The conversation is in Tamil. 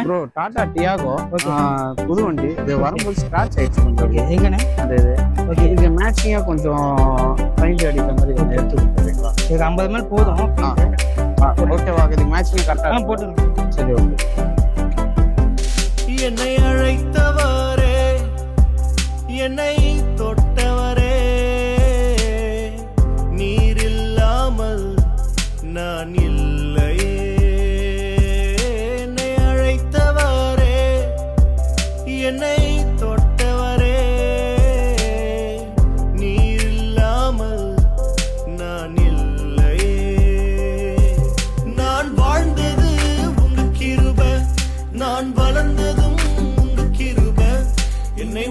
ப்ரோ டாடா டியாகோ புது வண்டி இது வரும்போது ஸ்க்ராட்ச் ஆயிடுச்சு கொஞ்சம். எங்கண்ணே அது ஓகே இது மேட்சிங்காக கொஞ்சம் பெயிண்ட் அடிக்கிற மாதிரி கொஞ்சம் எடுத்து கொடுத்துருவீங்களா? இது 50 ml போதும். ஓகேவா? இது மேட்சிங் கரெக்டாக போட்டுருங்க. சரி ஓகே. என்னை அழைத்தவரே, என்னை தொட்டவரே, நீர் இல்லாமல் நான் இல்லையே. என்னை அழைத்தவரே, என்னை தொட்டவரே, நீர் இல்லாமல் நான் இல்லையே. நான் வாழ்ந்தது உங்க கிருபை, நான் வளர்ந்ததும் உங்க கிருபை, என்னை